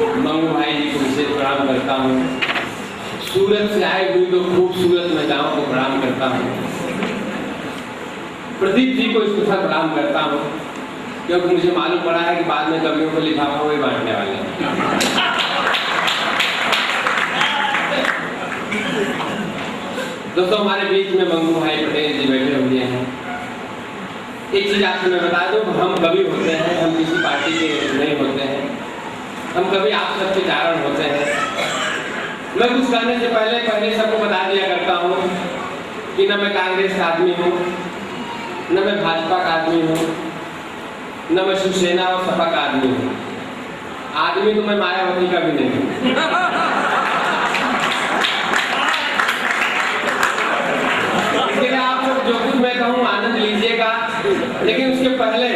मंगू भाई जी को विशेष प्रणाम करता हूँ। सूरत से आए हुए तो खूबसूरत महिलाओं को प्रणाम करता हूँ। प्रदीप जी को स्पेशल प्रणाम करता हूँ, क्योंकि मुझे मालूम पड़ा है कि बाद में कवियों को लिफाफा वही बांटने वाले हैं। दोस्तों, हमारे बीच में मंगू भाई पटेल जी बैठे हुए हैं। एक चीज आपको मैं बता दूं, हम कवि होते हैं, हम किसी पार्टी के नहीं होते हैं, हम कभी आप सबके कारण होते हैं। मैं कुछ कहने से पहले सबको बता दिया करता हूँ कि न मैं कांग्रेस का आदमी हूँ, न मैं भाजपा का आदमी हूँ, न मैं शिवसेना और सपा का आदमी हूँ। आदमी तो मैं मायावती का भी नहीं हूँ। आप सब जो कुछ मैं कहूँ आनंद लीजिएगा, लेकिन उसके पहले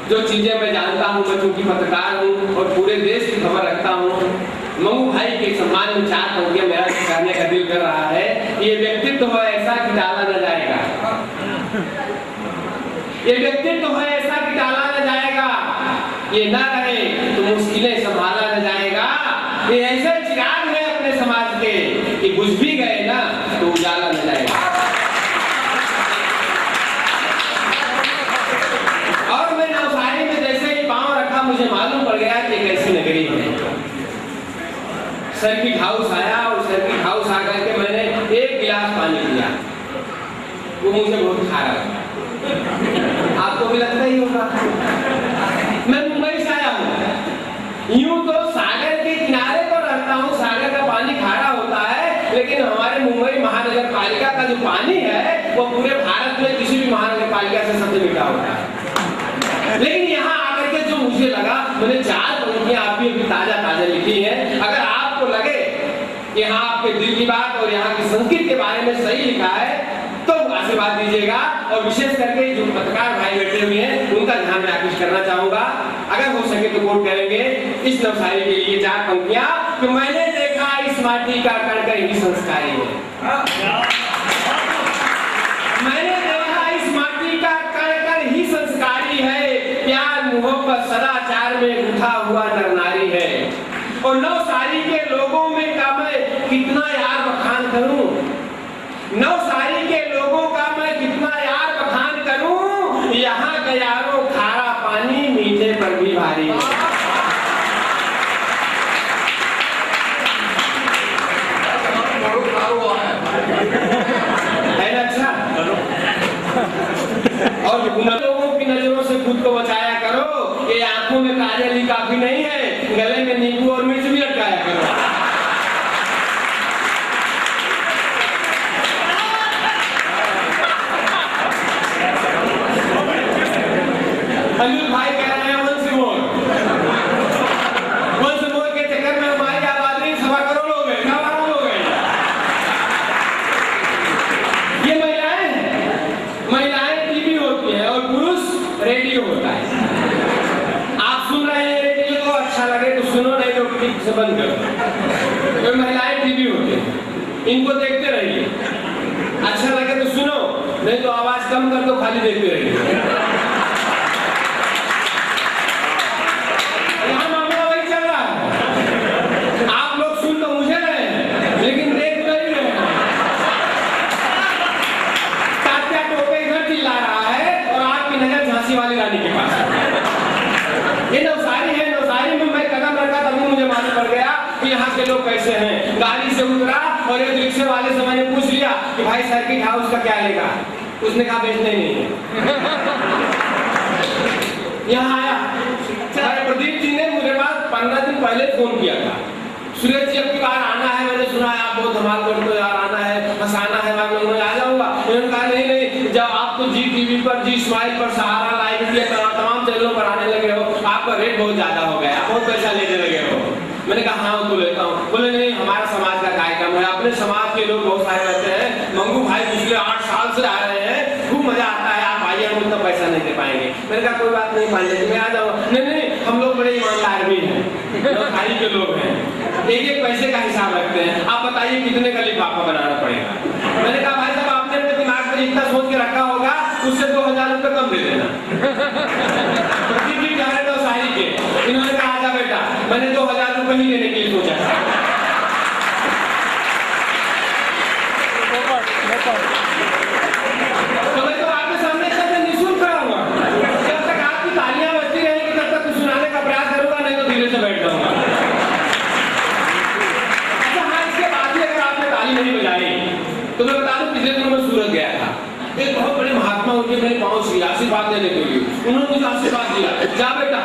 जो चीजें मैं जानता हूँ, मैं चूंकि पत्रकार हूँ और पूरे देश की खबर रखता हूँ, मंगू भाई के सम्मान में 4 पंक्तियां मेरा कहने का दिल कर रहा है। ये व्यक्तित्व है ऐसा कि टाला न जाएगा, ये व्यक्तित्व है ऐसा कि टाला न जाएगा, ये न रहे तो मुश्किलें संभाला न जाएगा। ये ऐसे चिराग है अपने समाज के कि बुझ भी गए ना तो उजाला न जाएगा। और मैं नवसारी में जैसे ही पांव रखा, मुझे मालूम पड़ गया कि कैसी नगरी है। सर्किट हाउस आया और सर्किट हाउस आकर के मैंने 1 गिलास पानी पिया, वो मुझे बहुत खारा लगा। आपको भी लगता ही होगा। मैं मुंबई से आया हूँ, यूं तो सागर के किनारे पर रहता हूँ, सागर का पानी खारा होता है, लेकिन हमारे मुंबई महानगर पालिका का जो पानी है वो पूरे भारत में किसी भी महानगर पालिका से सबसे मीठा होता है। लेकिन यहाँ आकर के जो मुझे लगा, मैंने 4 पंक्तियां आप भी अभी ताजा लिखी हैं। अगर आपको लगे कि यहाँ आपके दिल की बात और यहाँ की संस्कृति के बारे में सही लिखा है तो आशीर्वाद दीजिएगा। और विशेष करके जो पत्रकार भाई बैठे हुए हैं उनका ध्यान मैं आकृष्ट करना चाहूंगा। अगर हो सके तो कोट करेंगे इस नवसारी के लिए 4 पंक्तियां कि मैंने देखा इस माटी का कण ही संस्कारी है। मैंने देखा इस माटी का कण ही संस्कारी है, प्यार मोहब्बत सदाचार में गुथा हुआ नर नारी है। और नवसारी के लोगों में का मैं कितना यार बखान करूं, नवसारी के लोगों का मैं कितना यार बखान करूं, यहाँ का यारों खारा पानी मीठे पर भी भारी है। अच्छा, और लोगों की नजरों से खुद को बचाया करो। ये आंखों में काजल ही काफी नहीं है, गले में नींबू और मिर्च भी लटकाया करो। अनिल भाई कह रहे हैं वंश मोर के चक्कर में हमारी आबादी 1.25 करोड़ हो गए, 9 करोड़ हो गए। ये महिलाएं टीवी होती है और पुरुष रेडियो होता है। आप सुन रहे हैं रेडियो, तो अच्छा लगे तो सुनो, नहीं तो ठीक से बंद करो। तो महिलाएं टीवी होती है, इनको देखते रहिए, अच्छा लगे तो सुनो, नहीं तो आवाज कम कर दो, खाली देखते रहिए। वाली रानी के पास ये नवसारी है। नवसारी में मैं कदम रखा तभी मुझे मालूम पड़ गया कि यहाँ के लोग कैसे हैं। गाड़ी से उतरा और एक रिक्शे वाले से मैंने पूछ लिया कि भाई सर्किट हाउस का क्या लेगा। उसने कहा बेचना ही नहीं है। यहाँ आया प्रदीप जी ने मुझे पास 15 दिन पहले फोन किया था, सूरज जी अब की बार आना है, मैंने सुना है आप बहुत धमाल करते हो यार, आना है, हंसाना है, मैं आ जाऊंगा। उन्होंने कहा नहीं, जब आप तो जी टीवी पर, जी स्माइल पर, सहारा लाइव इंडिया तमाम चैनलों पर आने लगे हो, आपका रेट बहुत ज्यादा हो गया, बहुत पैसा लेने लगे हो। मैंने कहा हाँ तो लेता हूँ। बोले नहीं, हमारा समाज का कार्यक्रम है, अपने समाज के लोग बहुत सारे रहते हैं, मंगू भाई पिछले 8 साल से आ रहे हैं, खूब मजा आता है, आप आइए, हम उतना पैसा नहीं दे पाएंगे। मैंने कहा कोई बात नहीं पांडे जी, मैं आ जाऊँ। नहीं, हम लोग बड़े ईमानदार भी हैं, नवसारी के लोग हैं, एक पैसे का हिसाब रखते हैं, आप बताइए कितने का लिफाफा बनाना पड़ेगा। मैंने कहा भाई साहब आपने अपने दिमाग में जितना सोच के रखा होगा उससे 2000 रुपये कम दे देना। नवसारी के इन्होंने कहा आजा बेटा, मैंने 2000 कहीं लेने के लिए सोचा था। तो मैं तो आपके सामने सबसे निःशुल्क कराऊंगा। जब तक आपकी तालियां बजती रहेंगी तब तक कुछ सुनाने का प्रयास करूंगा, नहीं तो धीरे से बैठ जाऊंगा। अच्छा हाँ, इसके बाद भी अगर आपने ताली नहीं बजाई तो मैं बता दूं, पिछले दिनों में सूरत गया था। एक बहुत बड़े महात्मा उनके मेरे पहुंच गया आशीर्वाद देने के लिए। उन्होंने मुझे आशीर्वाद दिया, जा बेटा,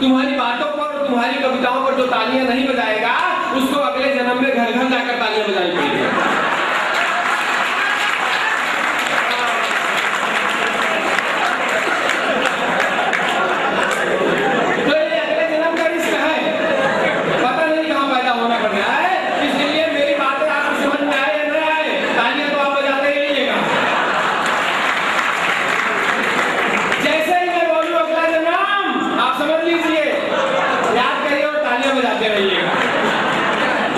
तुम्हारी बातों पर और तुम्हारी कविताओं पर जो तालियां नहीं बजाएगा उसको अगले जन्म में घर घर जाकर तालियां बजानी पड़ेगी। तो ये अगले जन्म का रिस्क है, पता नहीं कहां पैदा होना पड़ रहा है। इसलिए मेरी बातें आपको समझ में आए या न आए, तालियां तो आप बजाते ही रहिएगा। जैसे ही मैं बोलूं अगला जन्म, आप समझ लीजिए, याद करिए और तालियां बजाते रहिएगा।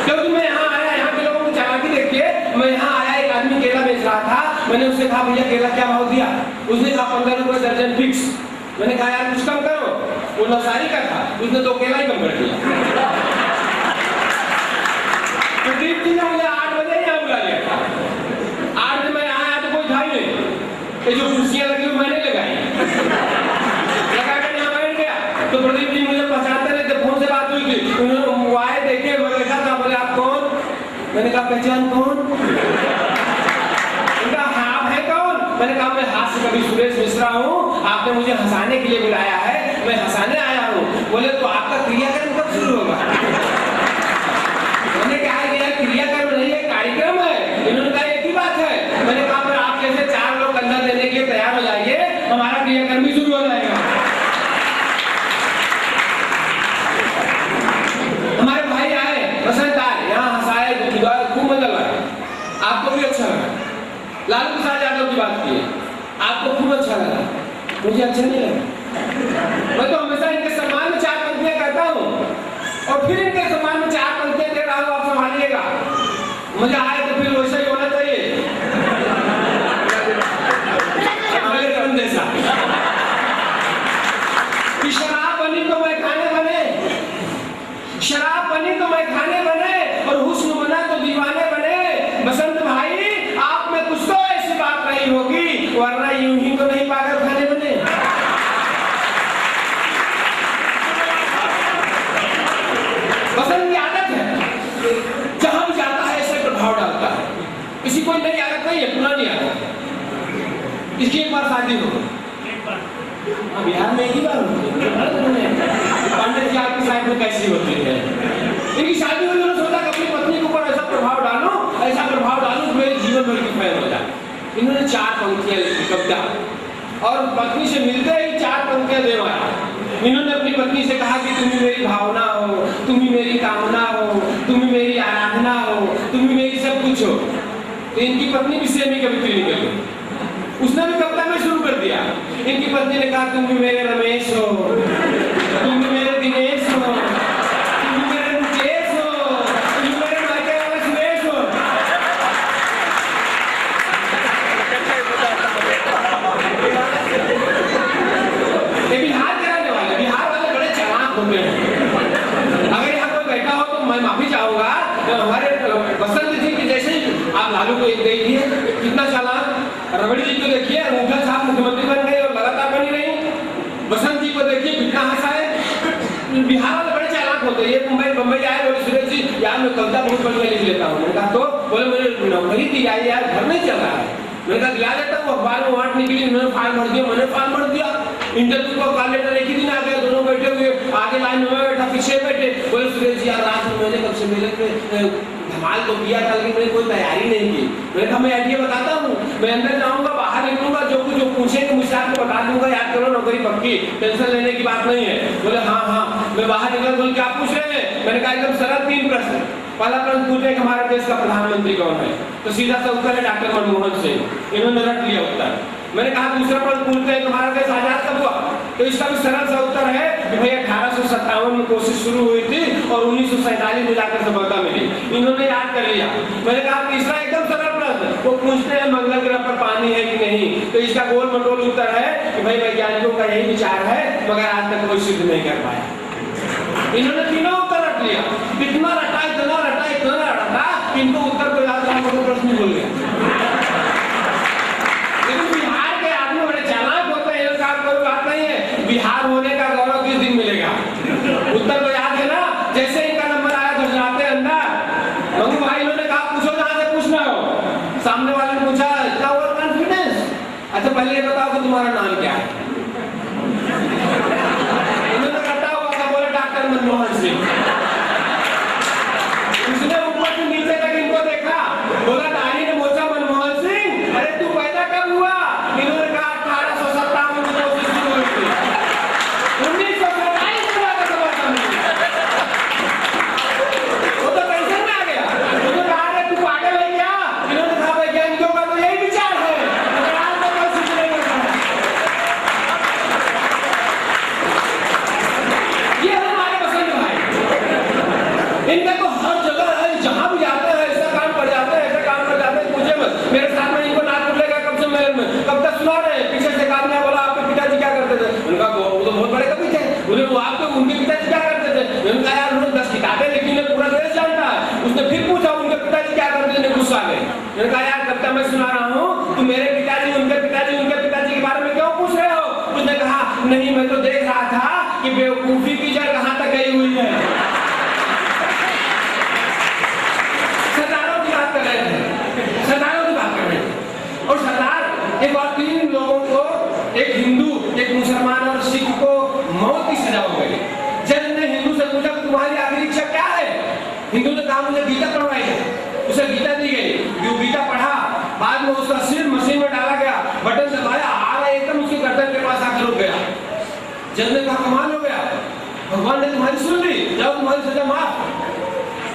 क्योंकि मैं यहाँ आया, यहाँ के लोगों की चालाकी देखिए। मैं यहाँ आया, एक आदमी केला बेच रहा था। मैंने उससे कहा, भैया केला क्या भाव दिया? उसने कहा 15 रुपए दर्जन फिक्स। मैंने कहा यार कुछ कम करो। वो नौसारी का था, उसने 2 केला ही कम कर दिया। प्रदीप जी ने मुझे 8 बजे यहाँ बुला लिया था। 8 बजे मैं आया तो कोई था ही नहीं। ये जो कुर्सियां लगी हुई मैंने लगाई, लगाकर यहाँ बैठ गया। तो प्रदीप जी मुझे पहचानते नहीं थे, फोन से बात हुई थी। उन्होंने वो आए, देखे, मैं देखा था, बोले आप कौन? मैंने कहा पहचान कौन? उनका हाँ, आप हैं कौन? मैंने कहा मैं हास्य कवि सुरेश मिश्रा हूँ, आपने मुझे हंसाने के लिए बुलाया है, मैं हंसाने आया हूँ। बोले तो आपका क्रियाक्रम कब शुरू होगा? मैंने कहा कि यार क्रियाक्रम नहीं है, कार्यक्रम है। इन्होंने कहा एक ही बात है। मैंने कहा फिर आप जैसे 4 लोग कंधा देने के लिए तैयार हो जाइए, हमारा क्रियाक्रम भी शुरू हो जाएगा। हमारे भाई आए, बसंत आए, यहाँ हंसाए, खूब मजा लगा। आपको भी अच्छा लगा। लालू प्रसाद यादव की बात की, आपको खूब अच्छा लगा, मुझे अच्छा नहीं लगा। मैं तो हमेशा इनके सम्मान में 4 पंक्तियां करता हूँ और फिर इनके सम्मान में 4 पंक्तियां दे रहा हूँ, आप संभालिएगा। मुझे आए तो फिर वैसा ही होना चाहिए, जैसा कि शराब बनी तो मैं खाने बने, शराब बनी तो मैं खाने बने, और हुस्न बना तो दीवाने बने। बसंत भाई, आप में कुछ तो ऐसी बात नहीं होगी, वरना यूं ही तो नहीं पागल खाने बने। बसंत की आदत है, जहां भी जाता है ऐसे प्रभाव डालता है। किसी कोई नई आदत नहीं है, पुरानी आदत है। इसकी एक बार शादी हो गई, बिहार में एक ही बार होती है। पंडित जी आपकी साइड में कैसी होती है? इनकी शादी हुई, उन्होंने सोचा कि अपनी पत्नी के ऊपर ऐसा प्रभाव डालूं कि मेरे जीवन भर की फैल हो जाए। इन्होंने 4 पंक्तियां लिखी कविता, और पत्नी से मिलते ही 4 पंक्तियां देवाया। इन्होंने अपनी पत्नी से कहा कि तुम ही मेरी भावना हो, तुम ही मेरी कामना हो, तुम ही मेरी आराधना हो, तुम ही मेरी सब कुछ हो। तो इनकी पत्नी भी सेम ही कवित्री निकल गई, उसने भी कविता में शुरू कर दिया। इनकी पत्नी ने कहा तुम भी मेरे रमेश हो, तुम भी मेरे दिनेश हो, तुम भी मेरे मुकेश हो, तुम भी मेरे मायके वाले सुरेश हो। ये बिहार के रहने वाले, बिहार वाले बड़े चालाक होते हैं। अगर यहाँ कोई बैठा हो तो मैं माफी चाहूंगा। हमारे बसंत जी की जैसे आप लालू को एक देखिए कितना चालाक, रबड़ी जी को देखिए मुगल साहब मुख्यमंत्री बन गए और लगातार बनी रही। बसंत जी को देखिए कितना हंसाए। बिहार वाले बड़े चालाक होते हैं। ये मुंबई आए, बोले सुरेश जी यार मैं कविता बहुत बढ़िया लिख लेता हूँ। मैंने कहा तो बोले मुझे नौकरी दी आई यार, घर नहीं चल रहा है। मैंने कहा दिला देता हूँ, अखबार में वांट निकली, उन्होंने फार्म भर दिया, मैंने फार्म भर दिया। इंटरव्यू का कॉल लेटर एक ही दिन आ गया, दोनों बैठे हुए, आगे लाइन में बैठा, पीछे बैठे। बोले सुरेश जी यार रात में मैंने कब से मेले में धमाल तो किया था, लेकिन मैंने कोई तैयारी नहीं की। मैंने कहा मैं आइडिया बताता हूँ, मैं अंदर जाऊंगा, बाहर निकलूंगा, जो कुछ जो पूछेंगे मुझसे आपको बता दूंगा, याद करो नौकरी पक्की, टेंशन लेने की बात नहीं है। बोले हाँ हाँ। मैं बाहर निकल, बोल क्या पूछ रहे हैं? मैंने कहा एकदम सरल 3 प्रश्न। पहला प्रश्न पूछे कि हमारे देश का प्रधानमंत्री कौन है? तो सीधा सा उत्तर है डॉक्टर मनमोहन सिंह। इन्होंने रट लिया उत्तर। मैंने कहा दूसरा प्रश्न पूछते हैं हमारा देश आजाद कब हुआ? तो इसका भी सरल सा उत्तर है कि भाई 1857 में कोशिश शुरू हुई थी और 1947 में जाकर सफलता मिली। इन्होंने याद कर लिया। मैंने कहा तीसरा एकदम सरल प्रश्न, वो पूछते हैं मंगल ग्रह पर पानी है कि नहीं? तो इसका गोल मटोल उत्तर है कि भाई वैज्ञानिकों का यही विचार है, मगर आज तक कोई सिद्ध नहीं कर पाया। इन्होंने तीनों उत्तर रख लिया, इतना रटा कि इनको उत्तर प्रदेश का कोई प्रश्न भूल गया। लेकिन बिहार के आदमी बड़े चालाक होते हैं, ये काम कोई बात नहीं है, बिहार होने का गौरव किस दिन मिलेगा। उत्तर तो याद है ना, जैसे इनका नंबर आया गुजराते अंदर, मंगू भाई ने कहा पूछो जहां से पूछना हो। सामने वाले ने पूछा क्या हुआ कॉन्फिडेंस, अच्छा पहले ये बताओ कि तुम्हारा नाम क्या है। उन्होंने रटा हुआ था, बोले डॉक्टर मनमोहन सिंह। उसने ऊपर से नीचे तक इनको देखा, बोला दाढ़ी ने पूछा मनमोहन सिंह अरे तू पैदा कब हुआ। इन्होंने कहा 1857 में मुझे उसकी हुई थी, 1927 में आकर समझता नहीं। वो तो टेंशन में आ गया, उन्होंने कहा अरे तू पागल है क्या। इन्होंने कहा वैज्ञानिकों का तो यही विचार है, मगर आज तक कोई सूचना नहीं करता। ये हमारे पसंद भाई, इनका तो हर जगह है, जहां भी जाते हैं ऐसा काम कर जाते हैं, ऐसा काम कर जाते हैं। पूछे मत, मेरे साथ में इनको नाक खुलेगा कब से मेरे में, कब तक सुना रहे। पीछे से आदमी बोला आपके पिताजी क्या करते थे, उनका वो तो बहुत बड़े कवि थे, उन्हें वो आपके उनके पिताजी क्या करते थे। उनका यार उन्होंने 10 किताबें लिखी है, पूरा देश जानता है। उसने फिर पूछा उनके पिताजी क्या करते थे, गुस्सा में उनका यार कब तक मैं सुना रहा हूँ, तुम मेरे पिताजी उनके पिताजी के बारे में क्यों पूछ रहे हो। उसने कहा नहीं मैं तो देख रहा था कि बेवकूफी की जड़ कहां तक गई हुई है। सरदारों की बात कर रहे थे, और सरदार एक बार 3 लोगों को, एक हिंदू एक मुसलमान और सिख को मौत की सजा हो गई। जज ने हिंदू से पूछा तुम्हारी आखिरी इच्छा क्या है। हिंदू ने कहा मुझे गीता पढ़वाई है, उसे गीता दी गई, वो गीता पढ़ा, बाद में उसका सिर मशीन में डाला गया, बटन दबाया, आ एकदम उसके गर्दन के पास आकर रुक गया। जज ने कहा कमाल हो गया, भगवान ने तुम्हारी सुन ली, जाओ तुम्हारी सजा माफ।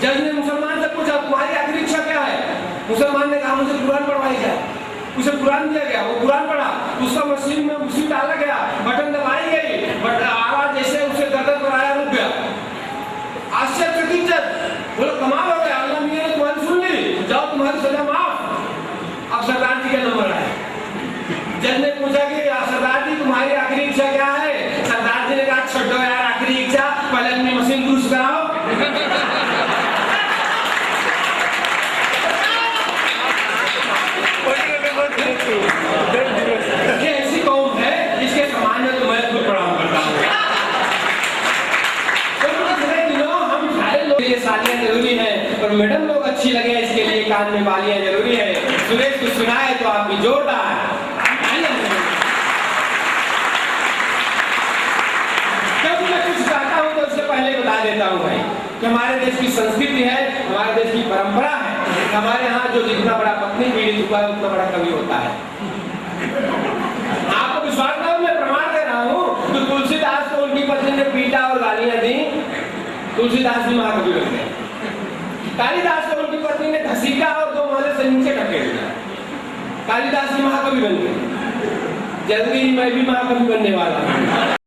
जज ने मुसलमान से पूछा तुम्हारी आखिरी इच्छा क्या है। मुसलमान ने कहा मुझे कुरान पढ़वाई जाए, उसे कुरान दिया गया, वो कुरान पढ़ा, उसका मशीन में मशीन डाला गया, बटन दबाई गई, बट आवाज जैसे उसे गर्दन पर आया रुक गया। आश्चर्यचकित जज बोलो कमाल हो गया, अल्लाह मियां ने तुम्हारी सुन ली, जाओ तुम्हारी सजा माफ। अब सरदार जी का नंबर आया, जज ने पूछा कि सरदार जी तुम्हारी आखिरी इच्छा क्या है। सरदार जी ने कहा छोड़ो यार आखिरी इच्छा, पहले अपनी मशीन दुरुस्त कराओ। ये ऐसी कौम है जिसके समान में तो मैं खुद प्रणाम करता हूँ। हम सारे लोग ये शादियाँ जरूरी है, और मैडम लोग अच्छी लगे इसके लिए कान में बालियाँ जरूरी है। सुरेश को सुनाए तो आप भी जोरदार। जब मैं कुछ चाहता हूँ तो उससे पहले बता देता हूँ भाई कि हमारे देश की संस्कृति है, हमारे देश की परंपरा है। हमारे यहाँ जो जितना बड़ा पत्नी पीड़ित हुआ है उतना बड़ा कवि होता है। आपको विश्वास ना हो, मैं प्रमाण दे रहा हूँ कि तुलसीदास को उनकी पत्नी ने पीटा और गालियां दी, तुलसीदास भी महाकवि बन गए। कालिदास को उनकी पत्नी ने घसीटा और 2 माले से नीचे ढकेल दिया, कालिदास भी महाकवि बन गए। जल्दी ही मैं भी महाकवि बनने वाला हूँ।